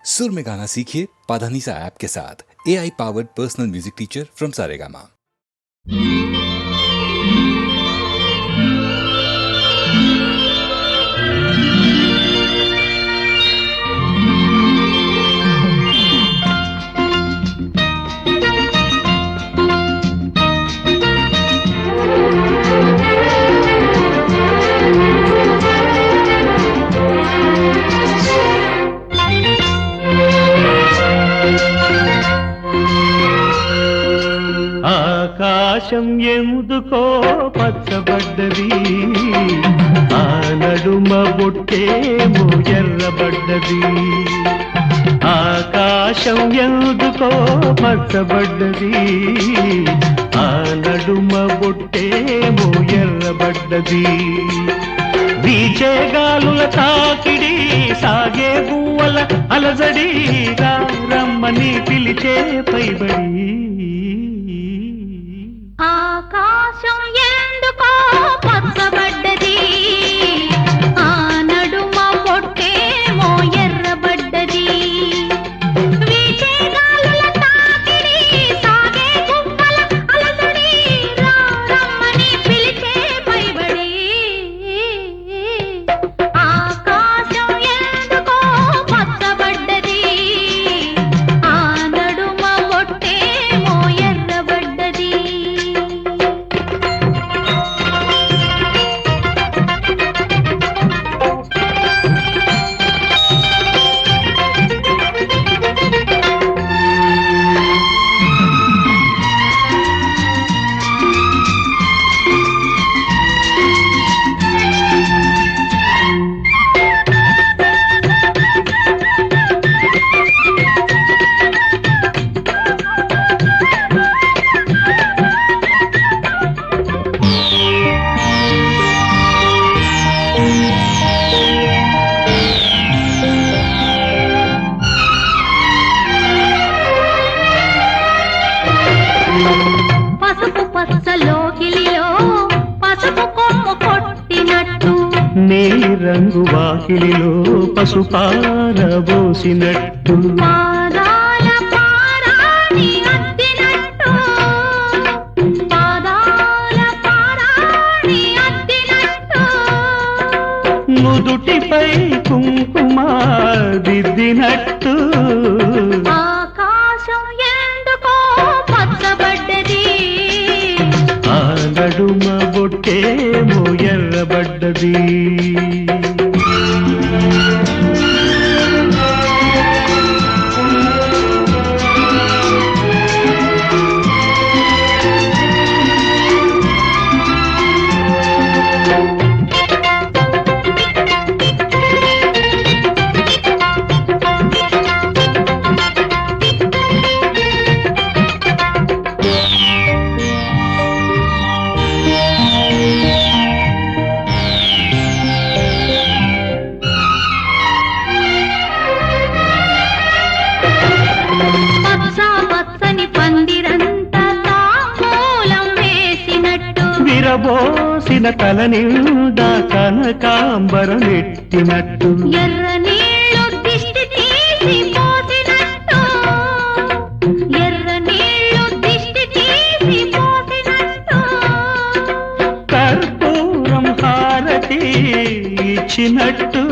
सुर में गाना सीखिए पाधानीसा ऐप के साथ। AI powered personal music teacher from Saregama. ఆకాశం ఎందుకో పచ్చబడ్డది, ఆ నడుమ బొట్టేమో ఎర్రబడ్డది. ఆకాశం ఎందుకో పచ్చబడ్డది, ఆ నడుమ బొట్టేమో ఎర్రబడ్డది. వీచే గాలుల తాకిడి, సాగే పువ్వుల అలజడి, రమ్మని పిలిచే పైబడి. ఆకాశం ఎందుకో పచ్చబడ్డది, ఆ నడుమ పొట్టేమో ఎర్రబడ్డది. వీచే గాలుల తాకిడి, సాగే గువ్వల అలజడి, రమ్మని పిలిచే పైబడి. ఆకాశం ఎందుకో పచ్చబడ్డది, ఆ నడుమ పొట్టేమో ఎర్రబడ్డది. పసుపు పచ్చలోకిలిలో పసుపు కొమ్ము కొట్టినట్టు, నీలి రంగు వాకిలిలో పసుపారబోసినట్టు, పాదాల పారాని అద్దినట్టు, పాదాల పారాని అద్దినట్టు. నుదుటిపై కుంకుమ దిద్దినట్టు. ఆకాశం ఎందుకో పచ్చబడ్డది, ఆ నడుమ బొట్టేమో ఎర్రబడ్డది. పచ్చ పచ్చని పందిరంతా తాంబూలం వేసినట్టు, విరబోసిన తల నిండా కనకాంబరం ఎట్టినట్టు. ఎర్ర నీళ్ళు దిష్టి తీసి పోసినట్టు, ఎర్ర నీళ్ళు దిష్టి తీసి పోసినట్టు. కర్పూరం హారతి ఇచ్చినట్టు.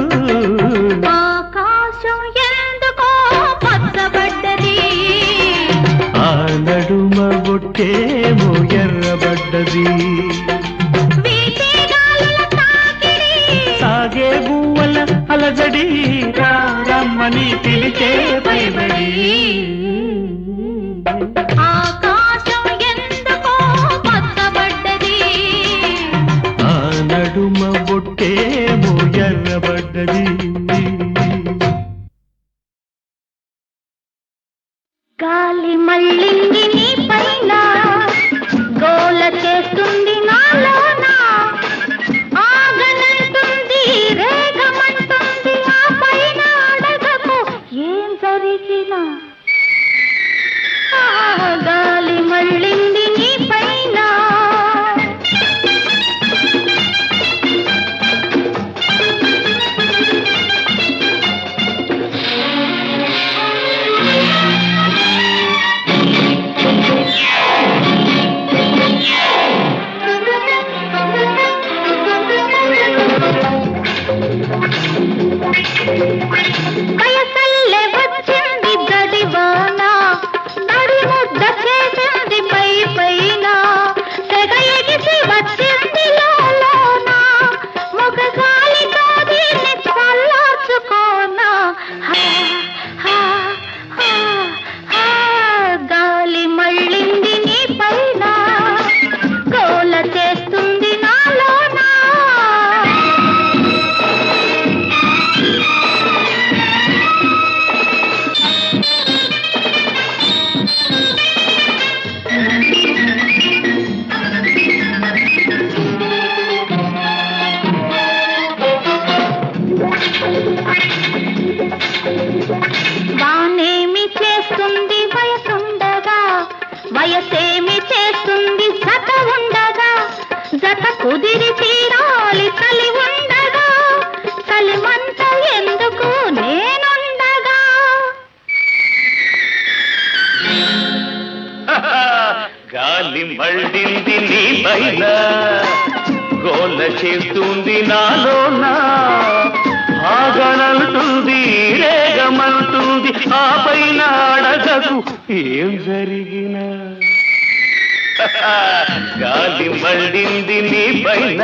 ఆకాశం ఎందుకో పచ్చబడ్డది, ఆ నడుమ బొట్టేమో ఎర్రబడ్డది. వీచే గాలుల తాకిడి, సాగే పువ్వుల అలజడి, రమ్మని పిలిచే పైబడి. ఆకాశం ఎందుకో పచ్చబడ్డది, ఆ నడుమ బొట్టేమో ఎర్రబడ్డది. గాలి మళ్ళింది నీ పైన, గోల చేస్తుంది నాలోన, ఆగనంటుంది రేగమంటుంది, ఆ పైన అడగకు ఏం జరిగినా. గాలి మళ్ళింది నీ పైన, కుదిరి తీరాలి చలి ఉండగా, చలిమంట ఎందుకు నేనుండగా. గాలి మళ్ళింది నీ పైన, గోల చేస్తుంది నాలోన, ఆగనంటుంది రేగమంటుంది, ఆ పైన అడగకు ఏం జరిగినా. గాలి మళ్ళింది నీ పైన.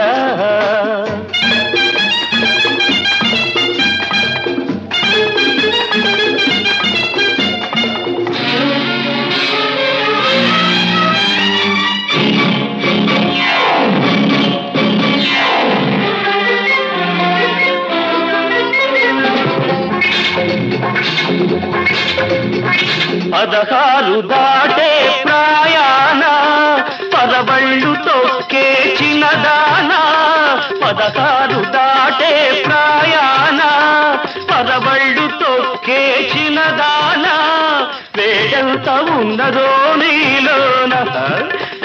పదహారు దాటే ప్రాయాణ పదవళ్ళు తొక్కే చిన్నదాన, పదహారు దాటే ప్రాయాణ పదవళ్ళు తొక్కే చిన్నదాన, వేడెంత ఉన్నదో నీలోన,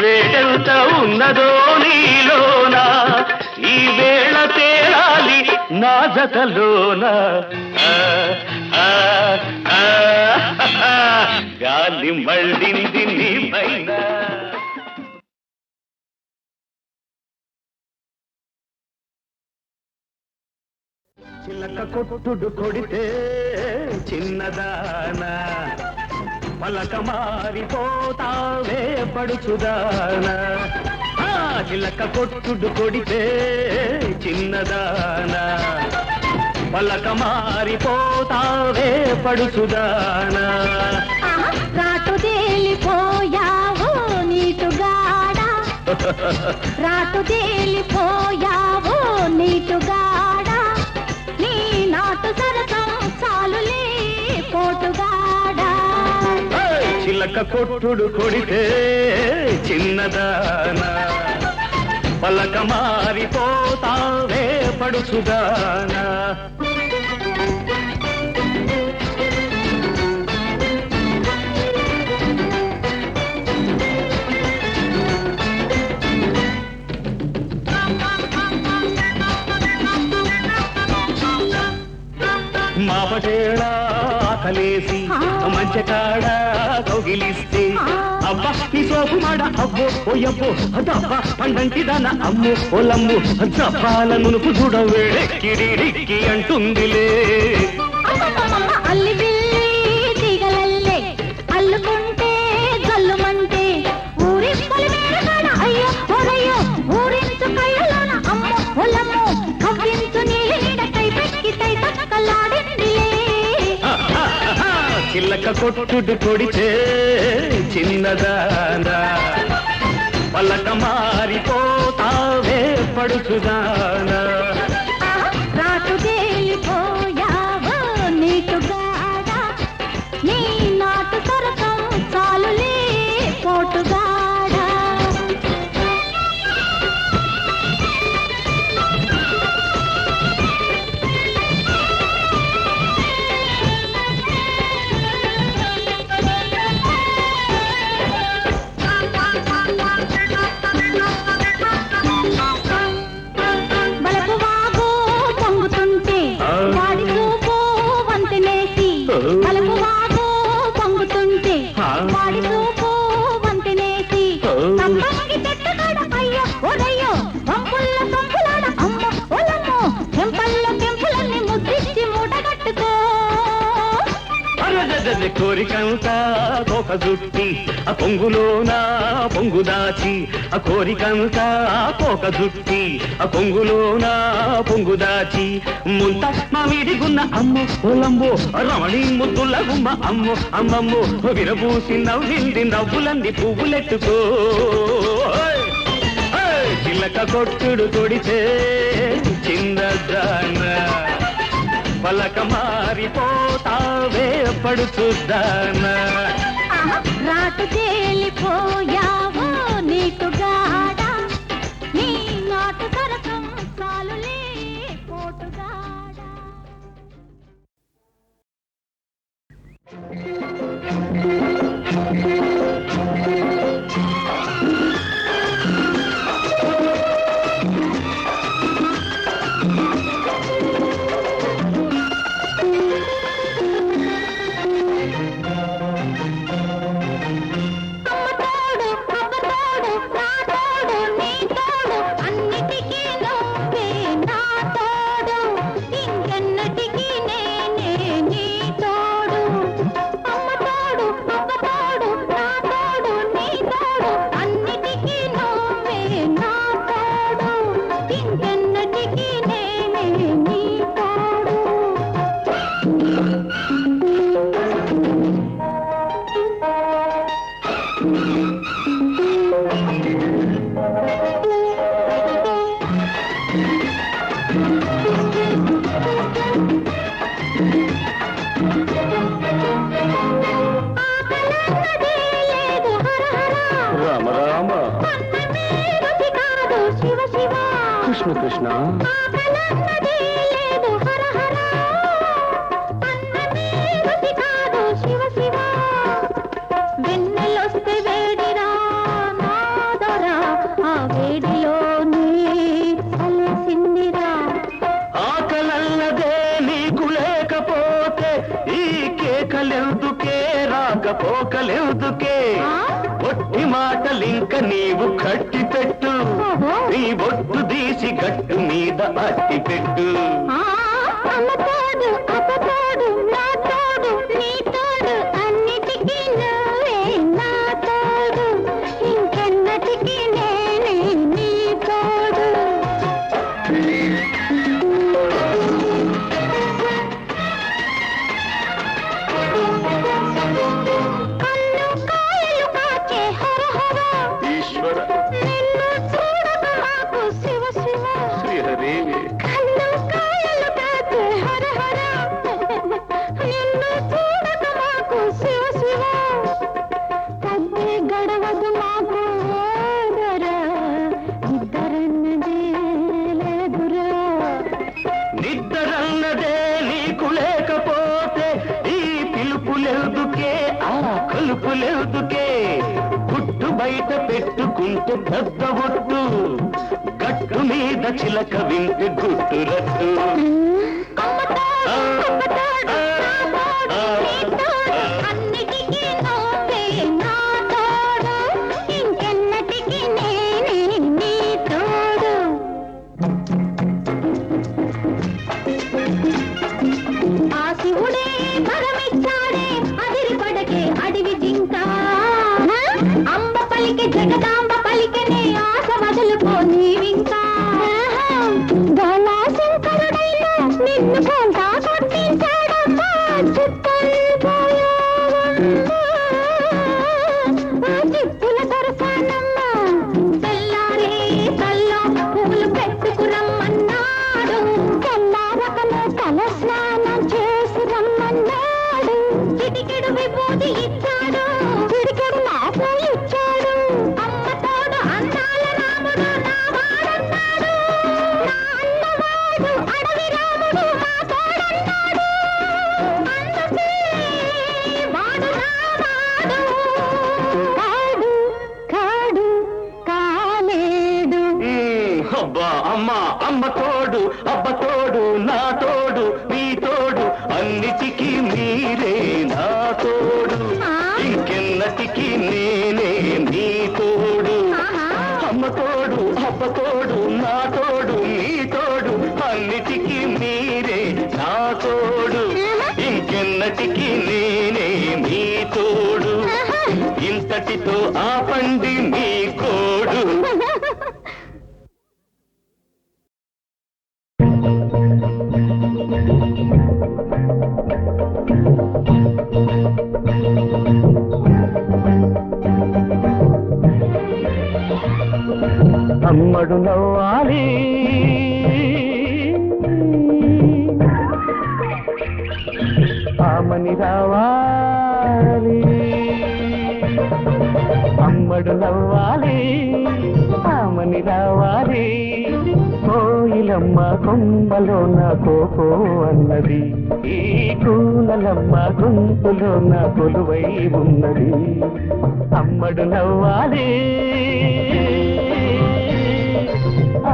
వేడెంత ఉన్నదో నీలోన, ఈ వేళ తేరాలి నా జతలోన. గాలి మళ్ళింది నీ పైన. చిలక కొట్టుడు కొడితే చిన్నదానా, పలక మారిపోతావే పడుచుదానా. చిలక కొట్టుడు కొడితే చిన్నదానా, పలక మారిపోతావే పడుచుదానా. రాటు తేలిపోయావు నీటుగాడా, రాటు తేలిపోయావు నీటుగాడా, నీ నాటు సరసం చాలులే పోటుగాడా. చిలక కొట్టుడు కొడితే చిన్నదానా, పలక మారిపోతావే పడుచుదానా. మాపటేళ ఆకలేసి మంచకాడ కౌగిలిస్తే, అబ్బా ఈ సోపు మాడ అబ్బో ఓయబ్బో అబ్బా పండంటి దాన అమ్ము ఓలమ్ము, జపాల నునుపు చూడవే కిడిడిక్కి అంటుందిలే. అల్లి బిల్లి దిగలల్లే అల్లుకుంటే జల్లుమంటే, ఊరింపలి మేడగాడ అయ్యో ఓరయ్యో ఊరించు కయ్యలోన అమ్ము ఓలమ్ము, కవ్వించు నీలి నీడ కై పెక్కి తై తక్కలాడిందిలే. చిల్లక కొట్టుడు కొడితే చిన్నదానా, పలక మారిపోతావే పడుచుదానా. రాటు తేలిపోయావు నీటుగాడా, నీ నాటు సరసం చాలులే పోటుగాడా. బలపు వాగు పొంగుతుంటే వాడి చూపు వంతెనేసి, బలపు వాగు పొంగుతుంటే వాడి చూపు వంతెనేసి, తప్పంగి చెట్టుగాడ అయ్యో ఓరయ్యో పంపుల్ల పంపులాడ అమ్మ ఓలమ్మో, కెంపల్లో కెంపులన్నీ ముద్దిచ్చి మూటగట్టుకో. కోరికంతా కోక జుట్టి ఆ పొంగులోనా పొంగు దాచి, ఆ కోరికంతా కోక జుట్టి ఆ పొంగులోనా పొంగు దాచి, ముంత మామిడి గున్న అమ్ము ఓలంబో రమణి ముద్దుల గుమ్మ అమ్ము అమ్మమ్ము, విరబూసి నవ్వింది నవ్వులన్నీ పువ్వులెట్టుకో. చిలక కొట్టుడు కొడితే చిన్నదానా, పలక మారిపోతావే పడుచుదానా. రాటు తేలిపోయావు నీటుగాడా, నీ నాటు సరసం చాలులే పోటుగాడా. కృష్ణ కృష్ణ ఆకలన్నదే లేదు హర హర, అన్నమే రుచి కాదు శివ శివ, వెన్నెలొస్తే వేడిరా నాదరా, ఆ వేడిలోనే కలిసిందిరా. ఆకలన్నదే నీకు లేకపోతే ఈ కేకలెందుకే రాకపోకలెందుకే, ఒట్టి మాటలింక నీవు కట్టి పెట్టు, నీ బొట్టు తీసి గట్టు మీద అట్టి పెట్టు. అమ్మతోడు అప్పతోడు నా తోడు నీ తోడు, అన్నిటికీ నువ్వే నా తోడు, ఇంకెన్నటికీ నేనే నీ తోడు. కన్ను కాయలు కాచే హర హర, ఈశ్వర నిన్ను చూడక మాకు శివ శివ, శ్రీహరి కన్ను కాయలు కాచే హర హర, నిన్ను చూడక మాకు శివ శివ, పద్దే గడవదు మాకు ఓదరా, ఇద్దరన్నదే లేదురా. నిద్దరన్నదే నీకు లేకపోతే ఈ పిలుపులెందుకే ఆ కలుపులెందుకే, గుట్టు బయట పెట్టుకుంటే పెద్ద ఒట్టు, గట్టు మీద చిలక వింటే గుట్టు రట్టు. అమ్మతోడు అప్పతోడు నా తోడు నీ తోడు, అన్నిటికీ నువ్వే నా తోడు, ఇంకెన్నటికీ నేనే నీ తోడు. ఆ శివుడే వరమిచ్చాడే అదిరిపడకే అడవి జింక, అంబ పలికే జగదాంబ పలికనే ఆశ వదులుకో నీవింకా. గణాశంకరుడైన నిన్ను కొంటా కొట్టించాడమ్మా, చిత్తైపోయావమ్మా, ఆ చిప్పుల దొరసానమ్మా, తెల్లారే తల్లో పూలు పెట్టుకురమ్మన్నాడు, తెల్లారకనే తల స్నానం చేసి రమ్మన్నాడు, చిటికెడు విభూతి ఇచ్చాడు, చిటికెడు నాకు ఇచ్చాడు, అమ్మ తోడు అందాల రాముడు నా వాడన్నాడు, నా అన్నవాడు అడవి రాముడు మా తోడన్నాడు, అందుకే వాడు నా వాడు, కాడు కాడు కాలేడు. అబ్బా అమ్మ అమ్మ తోడు అబ్బ తోడు నా తోడు నీ తోడు, అన్నిటికీ మీరే నా తోడు, ఇంకెన్నటికీ నేనే నీ తోడు. అమ్మ తోడు అబ్బ తోడు నా తోడు నీ తోడు, అన్నిటికీ మీరే నా తోడు, ఇంకెన్నటికీ నేనే నీ తోడు, ఇంతటితో ఆపండి మీ కోడు. అమ్మడు నవ్వాలి ఆమని రావాలి, అమ్మడు నవ్వాలి ఆమని రావాలి, కోయిలమ్మ కొమ్మలో నా కోకో అన్నది, ఈ కూనలమ్మ గొంతులో నా కొలువై ఉన్నది, అమ్మడు నవ్వాలి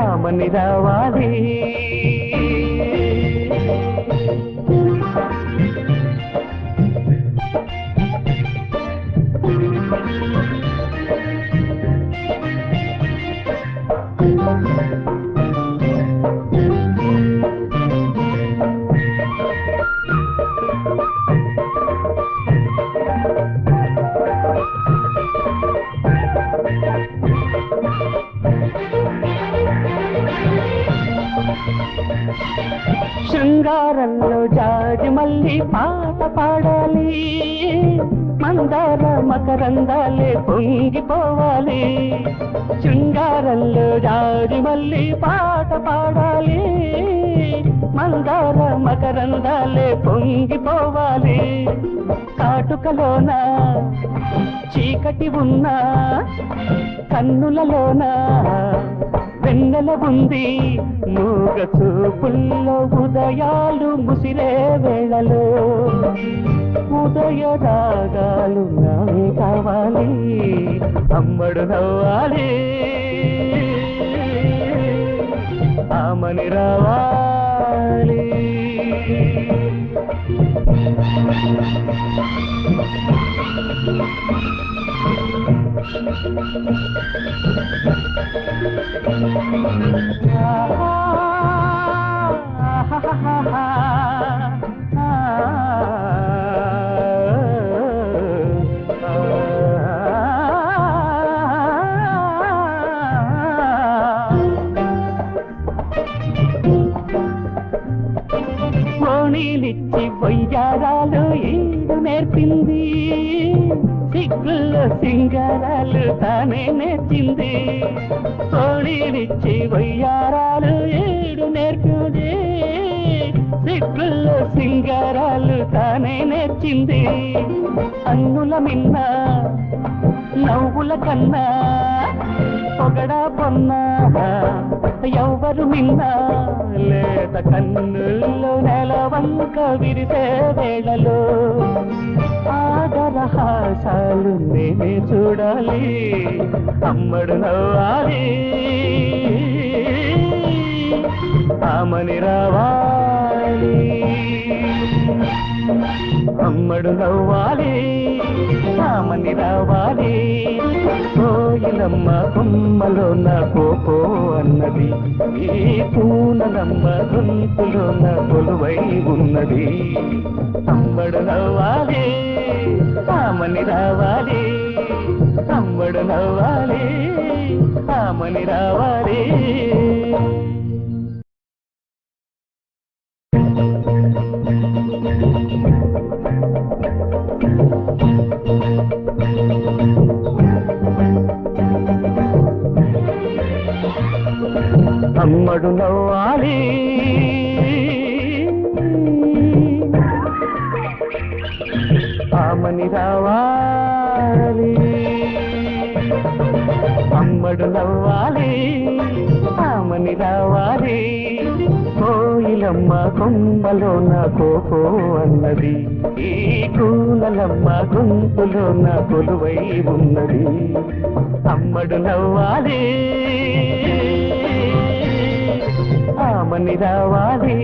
ఆమని రావాలి. శృంగారంలో జాజి మల్లి పాట పాడాలి, మందార మకరందాలే పొంగిపోవాలి, శృంగారంలో జాజి మల్లి పాట పాడాలి, మందార మకరందాలే పొంగిపోవాలి, కాటుకలోన చీకటి ఉన్నా కన్నులలోన వెన్నెల ఉంది మూగ చూపుల్లో ఉదయాలు ముసిరే వేళలో ఉదయ రాగాలు నావే కావాలి అమ్మడు నవ్వాలి ఆమని రావాలి కోణీలిచ్చి వయ్యారాలు ఈడు నేర్పింది సిగ్గుల్లో సింగారాలు తానే నేర్చింది కోణీలిచ్చి వయ్యారాలు ఈడు నేర్పింది సిగ్గుల్లో సింగారాలు తానే నేర్చింది అన్నుల మిన్న నవ్వుల కన్నా పొగడా పొన్నా ఎవరు మిన్నా లేత కన్నుల్లో నెలవంక విరిసే వేళలో ఆదరహాసాలు నేనే చూడాలి అమ్మడు నవ్వాలి ఆమని రావాలి అమ్మడు నవ్వాలి ఆమని రావాలి కోయిలమ్మ కొమ్మలో నా కోపో అన్నది ఈ పూనలమ్మ గొంతులో నా కొలువై ఉన్నది అమ్మడు నవ్వాలి ఆమని రావాలి అమ్మడు నవ్వాలి ఆమని రావాలి అమ్మడు నవ్వాలి ఆమని రావాలి అమ్మడు నవ్వాలి ఆమని రావాలి కోయిలమ్మ కొమ్మలో నా కోపో అన్నది ఈ కూనలమ్మ గొంతులో నా కొలువై ఉన్నది అమ్మడు నవ్వాలి ఆమని రావాలి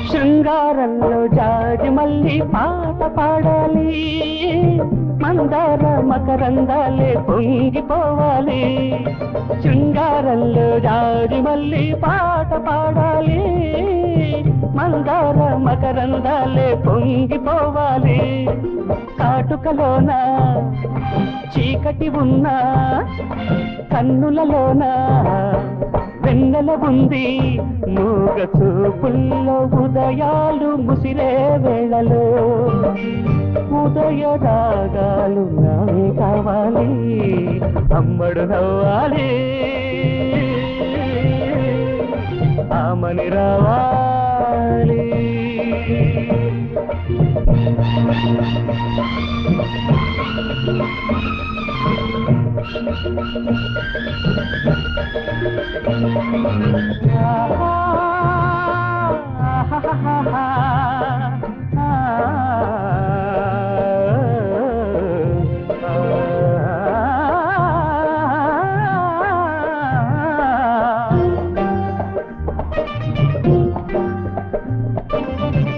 శృంగారంలో జాజి మళ్ళీ పాట పాడాలి మందార మకరందాలే పొంగిపోవాలి శృంగారంలో జాజి మళ్ళీ పాట పాడాలి మందార మకరందాలే పొంగిపోవాలి కాటుకలోన చీకటి ఉన్నా కన్నులలోన వెన్నెల ఉంది మూగ చూపుల్లో ఉదయాలు ముసిరే వేళలో ఉదయ రాగాలు నావే కావాలి అమ్మడు నవ్వాలి ఆమని రావాలి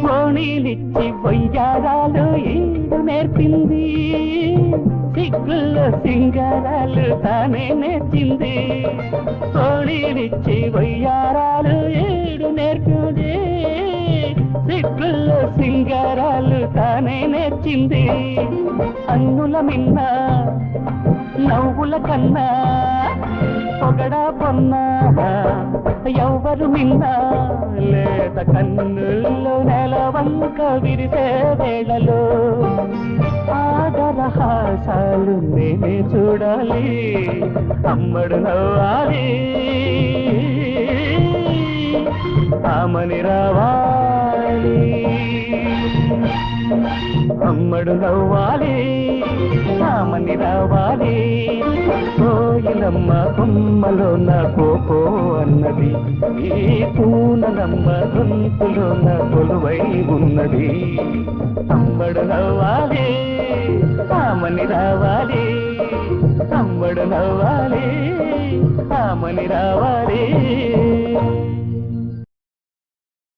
కోణీలిచ్చి వయ్యారాలు ఈడు నేర్పింది సిగ్గుల్లో సింగారాలు తానే నేర్చింది కోణీలిచ్చి వయ్యారాలు ఈడు నేర్పింది సిగ్గుల్లో సింగారాలు తానే నేర్చింది అన్నుల మిన్న నవ్వుల కన్నా పొగడా పొన్నా ఎవ్వరు మిన్నా లేత కన్నుల్లో నెలవంక విరిసే వేళలో ఆదరహాసాలు నేనే చూడాలి అమ్మడు నవ్వాలి ఆమని రావాలి అమ్మడు నవ్వాలి ఆమని రావాలి కోయిలమ్మ కొమ్మలో నా కోపో అన్నది ఈ పూనలమ్మ గొంతులో నా కొలువై ఉన్నది అమ్మడు నవ్వాలి ఆమని రావాలి అమ్మడు నవ్వాలి ఆమని రావాలి